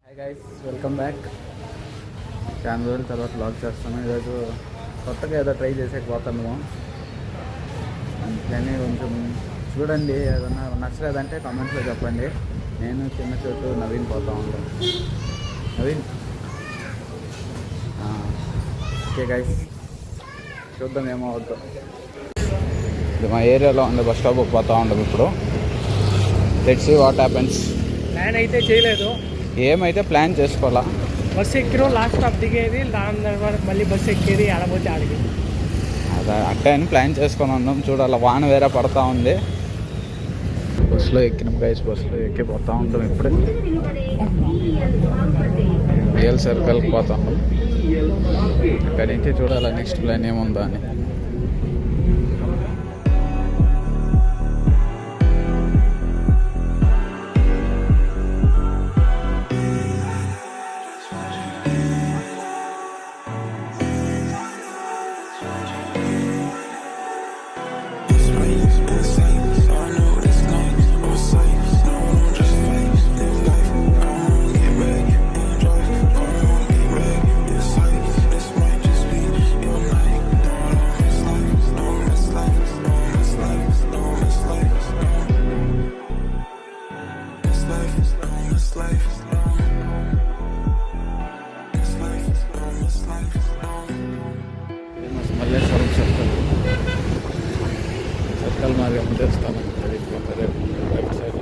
Hi guys, welcome back. చాలా రోజుల తర్వాత బ్లాగ్ చేస్తాను. ఈరోజు కొత్తగా ఏదో ట్రై చేసేకపోతున్నాము. అందుకని కొంచెం చూడండి, ఏదన్నా నచ్చలేదంటే కామెంట్స్లో చెప్పండి. నేను చిన్న చోటు నవీన్ పోతా ఉంటాను. నవీన్ ఓకే గైస్, చూద్దాం ఏమో అవుతాం. ఇది మా ఏరియాలో ఉంది, బస్ స్టాప్ పోతా ఉండదు. ఇప్పుడు let's see what happens. Plan అయితే చేయలేదు, ఏమైతే ప్లాన్ చేసుకోవాలా. బస్సు ఎక్కిరో లాస్ట్ స్టాప్ దిగేది, దాని తర్వాత మళ్ళీ బస్సు ఎక్కేది, ఆడపోతే ఆడికి. అదే అట్టే అని ప్లాన్ చేసుకొని ఉన్నాం. చూడాలి, వాన వేరే పడతా ఉంది. బస్సులో ఎక్కినాం గైస్, బస్సులో ఎక్కిపోతూ ఉంటాం. ఇప్పుడే రియల్ సర్కిల్కి పోతాం. అక్కడి నుంచి చూడాలి నెక్స్ట్ ప్లాన్ ఏముందా అని. మల్లేశ్వరం సర్కల్ మార్గం చేస్తాను. Left side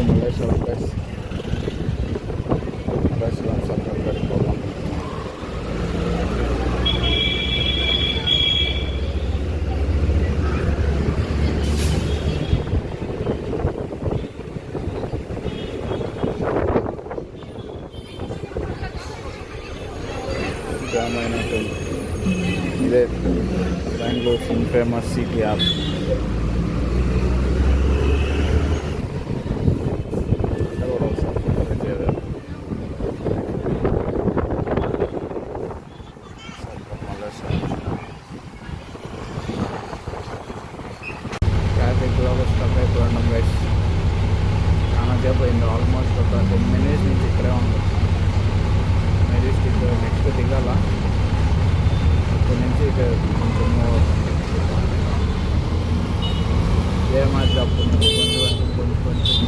Malleswaram place. Circle కట్టుకోవాలి. జామ్ అయినట్టుంది. ఇదే Bengaluru famous city app. Traffic stuck అయిపోయినాం గైస్. చాలాసేపు అయింది, ఆల్మోస్ట్ ఒక 10 minutes నుంచి ఇక్కడే ఉంది. మెజెస్టిక్ నెక్స్ట్ దిగాల. ఇక్కడి నుంచి ఇక కొంచెం ఏమాది అప్పుడు కొంచెం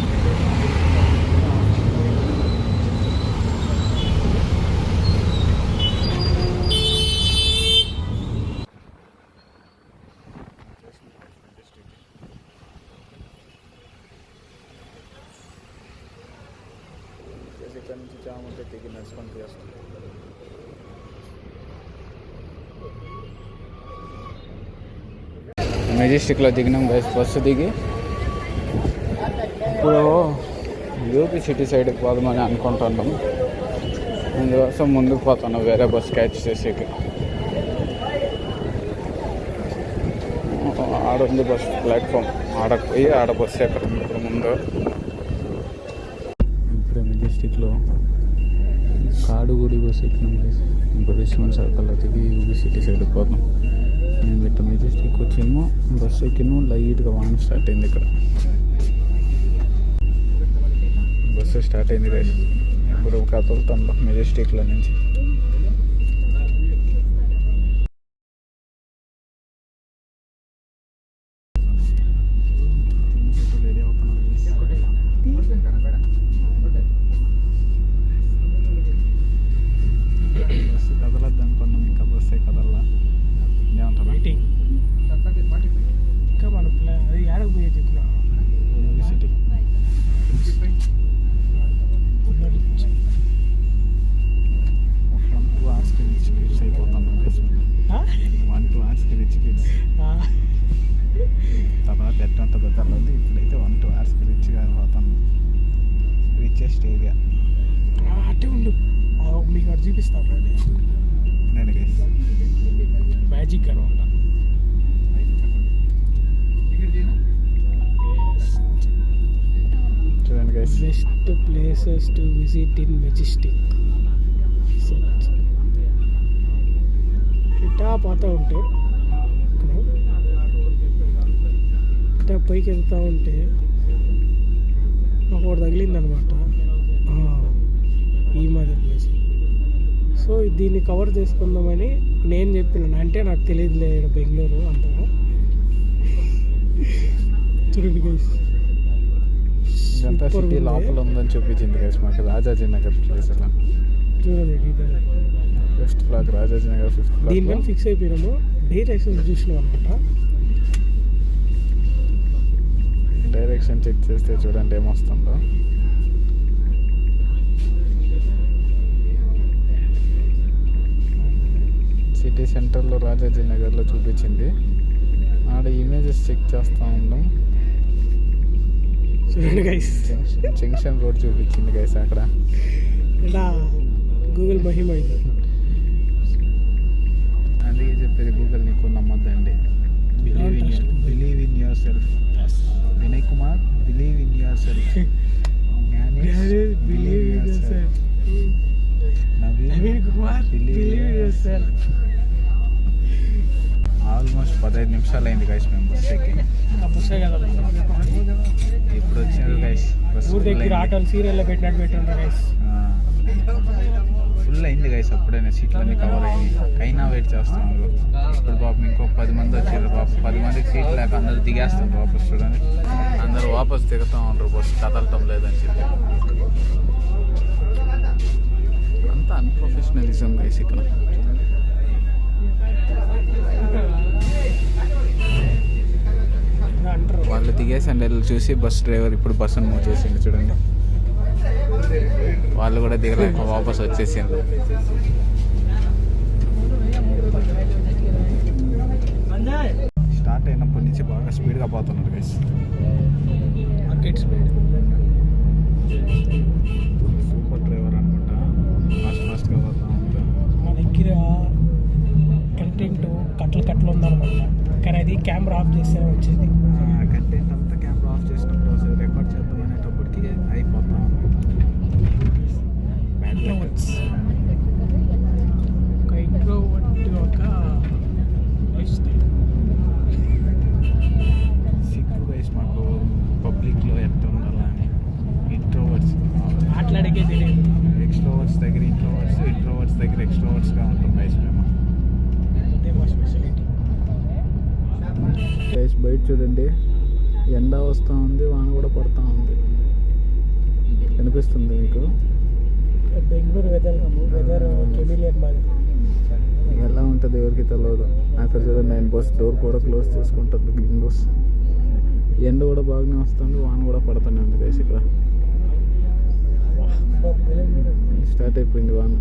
ఇక్కడ నుంచి జామ్ ఉంటే దిగి నడుచుకొని చేస్తాం. మెజెస్టిక్లో దిగినాం గైస్. బస్సు దిగి ఇప్పుడు యూపీ సిటీ సైడ్కి పోదామని అనుకుంటున్నాం. అందుకోసం ముందుకు పోతున్నాం వేరే బస్సు క్యాచ్ చేసేకి. ఆడుంది బస్ ప్లాట్ఫామ్, ఆడకు పోయి ఆడ బస్సు ఎక్కడం ఇప్పుడు ముందు. ఇప్పుడే మెజెస్టిక్లో కాడుగుడి బస్సు ఎక్కినాం గైస్. ఇప్పుడు విశ్వన్ సర్కిల్లో దిగి యూపీ సిటీ సైడ్కి పోతాం. నేను పెట్ట మెజెస్టిక్ వచ్చాము, బస్సు ఎక్కినాము. లైట్గా వాన స్టార్ట్ అయింది. ఇక్కడ బస్సు స్టార్ట్ అయింది గైస్. ఇప్పుడు కదులుతాను మెజెస్టిక్లో నుంచి. బస్సు కదలద్దు అనుకున్నాం, ఇంకా బస్సే కదల్లా. ఏమంటారు వెయిటింగ్ ఇంకా మన ప్లాన్ అది ఏడకు పోయే చెప్పిన సిటీ. 1-2 hours రిచ్ కిడ్స్ అయిపోతాం. 1-2 hours రిచ్ కిడ్స్. తర్వాత ఎట్టుంటుందో తెలియదు. ఇప్పుడైతే 1-2 hours రిచ్గా పోతాం. రిచెస్ట్ ఏరియా అట్టే ఉండు, మీకు అటు చూపిస్తాను. నేను మ్యాజిక్ అనమాట. Best places to visit in Majestic. ఇట్టా పోతూ ఉంటే ఇట్టా పైకి వెళ్తూ ఉంటే ఒకటి తగిలిందనమాట ఈ మాదిరి ప్లేస్. సో దీన్ని కవర్ చేసుకుందామని నేను చెప్పినాను. అంటే నాకు తెలియదులే బెంగళూరు అంతగా. చూడండి గైస్, ఇదంతా సిటీ లోపల ఉందని చూపించింది గైస్ మాకు. రాజాజీ నగర్ ప్లేస్ అలా చూడండి detail. 5th flag Rajaji Nagar 5th flag. దీని మీద ఫిక్స్ అయిపోయినాము. డైరెక్షన్ చూసినాం అనమాట. డైరెక్షన్ చెక్ చేస్తే చూడండి ఏమొస్తుందో. సిటీ సెంటర్లో రాజాజీ నగర్లో చూపించింది. ఆడ ఇమేజెస్ చెక్ చేస్తూ ఉన్నాం. చూడండి గైస్, జంక్షన్ రోడ్ చూపించింది గైస్ అక్కడ. ఇలా గూగుల్ మహిమ ఇది. అందుకే చెప్పేది గూగుల్ నీకు నమ్మొద్దండి. Believe in yourself. Vinay Kumar, believe in yourself. Believe in yourself. Naveen Kumar, believe in yourself. Almost 15 నిమిషాలు అయింది గైస్ మేము బస్ ఎక్కి. బస్సే కదా ఇప్పుడు వచ్చినారు గైస్. ఊరి దగ్గర ఆటోలు సీరియల్లో పెట్టినట్టు పెట్టిండ్రు గైస్. ఫుల్ అయింది గైస్. అప్పుడైనా సీట్లన్నీ కవర్ అయింది. అయినా వెయిట్ చేస్తున్నారు. ఇప్పుడు పాపం ఇంకో 10 మంది వచ్చారు. పాపం 10 మందికి సీట్ లేక అందరూ దిగేస్తారు వాపస్. చూడండి అందరూ వాపస్ దిగుతూ ఉంటారు బస్సు కదలటం లేదని చెప్పి. అంతా అన్ప్రొఫెషనలిజం గైస్ ఇక్కడ. వాళ్ళు దిగేసండి చూసి బస్ డ్రైవర్ ఇప్పుడు బస్సును మూవ్ చేసిండు చూడండి. వాళ్ళు కూడా దిగలేక వాపస్ వచ్చేసిండ్రు. స్టార్ట్ అయినప్పటి నుంచి బాగా స్పీడ్గా పోతున్నారు గైస్. స్పీడ్ సూపర్ డ్రైవర్ అనుకుంటా. ఫాస్ట్గా పోతా ఉంటారు. మా దగ్గర కంటెంట్ కట్లు ఉందన్నమాట. కానీ అది కెమెరా ఆఫ్ చేస్తే వచ్చేది. కంటెంట్ అంతా కెమెరా ఆఫ్ చేసినప్పుడు అసలు రికార్డ్ చేద్దాం అనేటప్పటికి అయిపోతాం. ఒక ఇంట్రోవర్ట్ ఒక లైఫ్ స్టైల్. సిగ్గు గైస్ మాకు పబ్లిక్లో ఎట్లా ఉండాలని. ఇంట్రోవర్ట్స్ మాట్లాడకే తెలియదు. ఎక్స్ట్రోవర్ట్స్ దగ్గర ఇంట్రోవర్ట్స్ దగ్గర ఎక్స్ట్రోవర్ట్స్గా ఉంటాం గైస్ మేము. అదే మా స్పెషాలిటీ. గైస్ బయట చూడండి, ఎండ వస్తూ ఉంది, వాన కూడా పడుతూ ఉంది. కనిపిస్తుంది మీకు? బెంగళూరు వెదర్ కెమిలియన్ మాది. ఎలా ఉంటుంది ఎవరికి తెలియదు. అక్కడ చూడండి నేను బస్ డోర్ కూడా క్లోజ్ చేసుకుంటాను. విండోస్. ఎండ కూడా బాగానే వస్తుంది, వాన కూడా పడుతూనే ఉంది గైస్ ఇక్కడ. స్టార్ట్ అయిపోయింది వాన.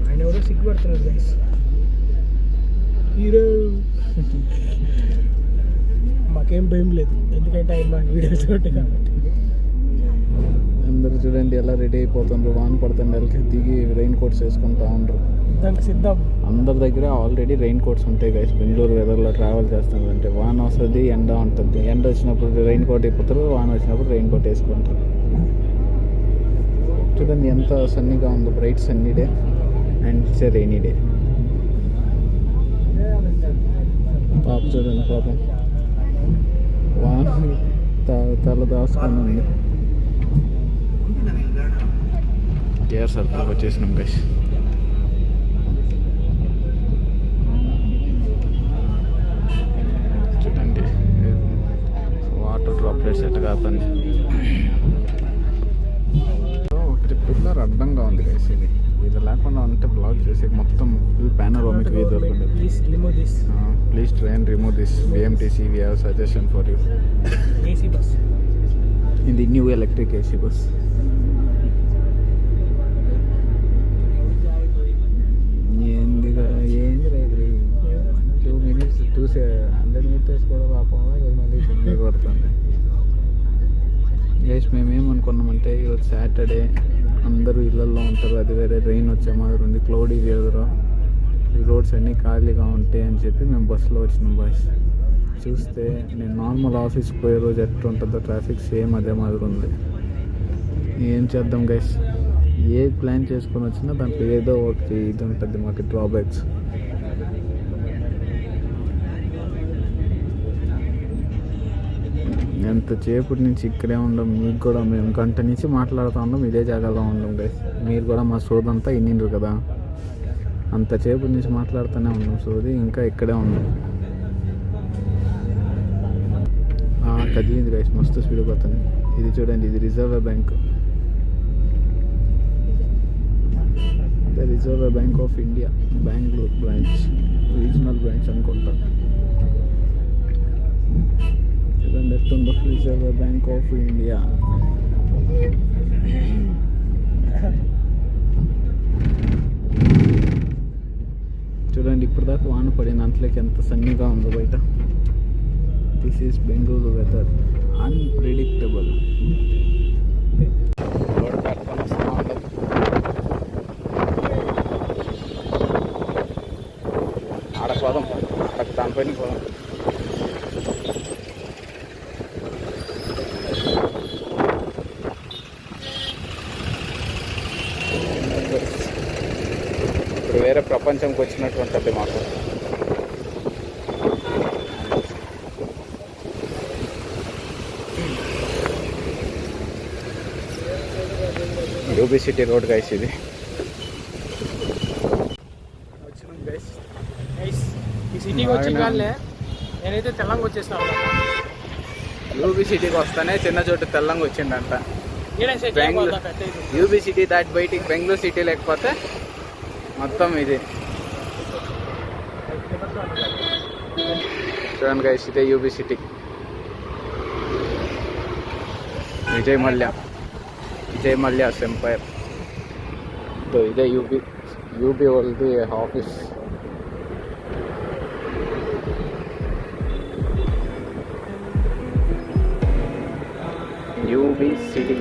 ఆయన ఎవరో సిగ్గుపడుతున్నారు గైస్. హీరో మాకేం భయం లేదు, ఎందుకంటే ఆయన మా వీడియోస్ కాబట్టి. అందరు చూడండి ఎలా రెడీ అయిపోతుండ్రు. వాన పడుతుంది, వెళ్ళకి దిగి రెయిన్ కోట్స్ వేసుకుంటా ఉండరు. దానికి సిద్ధం. అందరి దగ్గర ఆల్రెడీ రెయిన్ కోట్స్ ఉంటాయి గైస్. బెంగళూరు వెదర్లో ట్రావెల్ చేస్తానంటే వాన వస్తుంది, ఎండ ఉంటుంది. ఎండ వచ్చినప్పుడు రెయిన్ కోట్ అయిపోతారు, వాన వచ్చినప్పుడు రెయిన్ కోట్ వేసుకుంటారు. చూడండి ఎంత సన్నీగా ఉందో. Bright sunny day and it's a rainy day. పాప చూడండి, పాపం వాన తల దాచుకొని ఉంది. కేఆర్ సర్కిల్కి వచ్చేసినాం గైస్. చూడండి వాటర్ డ్రాప్లెట్స్ ఎట్లా కాదండి. ఒకటి పిల్లర్ అడ్డంగా ఉంది గైస్. ఇది లేకుండా ఉంటే బ్లాక్ చేసి మొత్తం ఫుల్ పానోరామిక్ వ్యూ దొరుకుతుంది. Please try and remove this. BMTC we have suggestion for you. AC bus. In the new electric AC bus. ఏంది రైతు 2 minutes 100 meters కూడా రాకుండా మళ్ళీ కింద కొడుతుంది గైస్. మేమేమనుకున్నామంటే ఈరోజు సాటర్డే అందరూ ఇళ్ళల్లో ఉంటారు, అది వేరే రెయిన్ వచ్చే మాదిరి ఉంది, క్లౌడీ వెదర్, ఈ రోడ్స్ అన్నీ ఖాళీగా ఉంటాయి అని చెప్పి మేము బస్సులో వచ్చినాం బాయ్స్. చూస్తే నేను నార్మల్ ఆఫీస్కి పోయే రోజు ఎట్లా ఉంటుందో ట్రాఫిక్ సేమ్ అదే మాదిరి ఉంది. ఏం చేద్దాం గైస్, ఏ ప్లాన్ చేసుకొని వచ్చినా దాంట్లో ఏదో ఒకటి ఇది ఉంటుంది మాకు డ్రాబ్యాక్స్. ఎంతసేపటి నుంచి ఇక్కడే ఉండం, మీకు కూడా మేము గంట నుంచి మాట్లాడుతూ ఉన్నాం, ఇదే జాగాలో ఉండం గైస్. మీరు కూడా మా సోదంతా ఇన్నిండ్రు కదా, అంతసేపటి నుంచి మాట్లాడుతూనే ఉన్నాం సోది, ఇంకా ఇక్కడే ఉన్నాం. కదిలింది గైస్, మస్తు స్పీడ్ పోతుంది. ఇది చూడండి, ఇది reserve bank, reserve bank of India Bengaluru branch, regional branch అనుకుంటా. చూడండి ఎట్టుందో, రిజర్వ్ బ్యాంక్ ఆఫ్ ఇండియా. చూడండి ఇప్పుడు దాకా వాన పడిన అంతలోకి ఎంత సన్నీగా ఉందో బయట. This is Bengaluru weather, unpredictable. ఆడకు పోదాం, ఆడకు దానిపైన పోదాం. ఇప్పుడు వేరే ప్రపంచంకి వచ్చినట్టు ఉంటుంది మాకు. యూబీ సిటీ రోడ్ గైస్, ఇది వచ్చినాం గైస్. ఈ సిటీకి వచ్చి కాదులే, నేనైతే తెల్లంగా వచ్చేస్తాను. యూబీ సిటీకి వస్తానే చిన్న చోటు తెల్లంగా వచ్చిండంట. బెంగళూరు యూబీ సిటీ దాటి బయటికి బెంగళూరు సిటీ లేకపోతే మొత్తం ఇది. చూడండి గైస్, ఇదే యూబీ సిటీ, విజయ్ మల్యాస్ ఎంపైర్. ఇదే యూబీ వాళ్ళది ఆఫీస్. UB city.